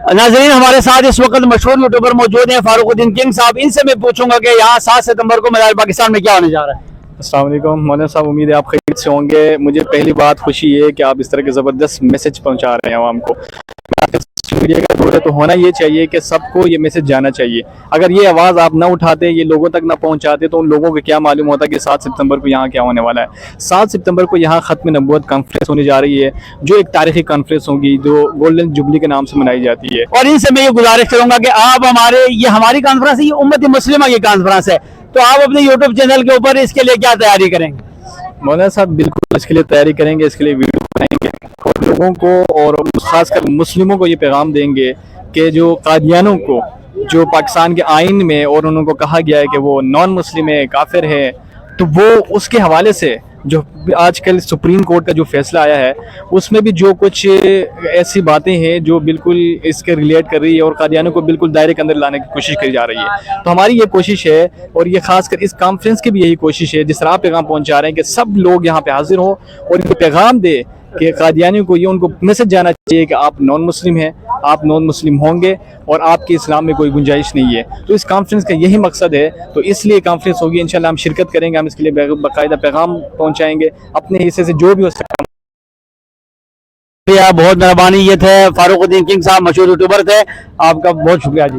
नाजरीन, हमारे साथ इस वक्त मशहूर यूट्यूबर मौजूद हैं फारूकुद्दीन किंग साहब। इनसे मैं पूछूंगा कि यहाँ 7 सितंबर को मदार पाकिस्तान में क्या होने जा रहा है। अस्सलाम वालेकुम मौलाना साहब, उम्मीद है आप खैरियत से होंगे। मुझे पहली बात खुशी है कि आप इस तरह के ज़बरदस्त मैसेज पहुंचा रहे हैं आवाम को। सोशल मीडिया का दौर है तो होना ये चाहिए कि सबको ये मैसेज जाना चाहिए। अगर ये आवाज़ आप ना उठाते, ये लोगों तक ना पहुंचाते, तो उन लोगों को क्या मालूम होता कि 7 सितंबर को यहाँ क्या होने वाला है। 7 सितंबर को यहाँ ख़त्म नबूवत कॉन्फ्रेंस होने जा रही है, जो एक तारीखी कॉन्फ्रेंस होगी, जो गोल्डन जुबली के नाम से मनाई जाती है। और इनसे मैं ये गुजारिश करूंगा कि आप हमारी कॉन्फ्रेंस है, ये उम्मत मुस्लिमा की कॉन्फ्रेंस है, तो आप अपने यूट्यूब चैनल के ऊपर इसके लिए क्या तैयारी करेंगे। मौलाना साहब बिल्कुल इसके लिए तैयारी करेंगे, इसके लिए वीडियो बनाएंगे और लोगों को और ख़ासकर मुस्लिमों को ये पैगाम देंगे कि जो कादियानों को जो पाकिस्तान के आइन में और उनको कहा गया है कि वो नॉन मुस्लिम है, काफिर है, तो वो उसके हवाले से जो आजकल सुप्रीम कोर्ट का जो फैसला आया है उसमें भी जो कुछ ऐसी बातें हैं जो बिल्कुल इसके रिलेट कर रही है और कादियानों को बिल्कुल दायरे के अंदर लाने की कोशिश करी जा रही है। तो हमारी ये कोशिश है और ये खासकर इस कॉन्फ्रेंस की भी यही कोशिश है, जिस तरह आप पैगाम पहुंचा रहे हैं कि सब लोग यहाँ पे हाजिर हों और ये पैगाम दे कि कादियानियों को ये उनको मैसेज जाना चाहिए कि आप नॉन मुस्लिम हैं, आप नॉन मुस्लिम होंगे और आपके इस्लाम में कोई गुंजाइश नहीं है। तो इस कॉन्फ्रेंस का यही मकसद है, तो इसलिए कॉन्फ्रेंस होगी। इंशाल्लाह हम शिरकत करेंगे, हम इसके लिए बाकायदा पैगाम पहुंचाएंगे अपने हिस्से से जो भी हो सकता है। बहुत मेहरबानी। ये थे फारूकुद्दीन किंग साहब, मशहूर यूट्यूबर थे। आपका बहुत शुक्रिया जी।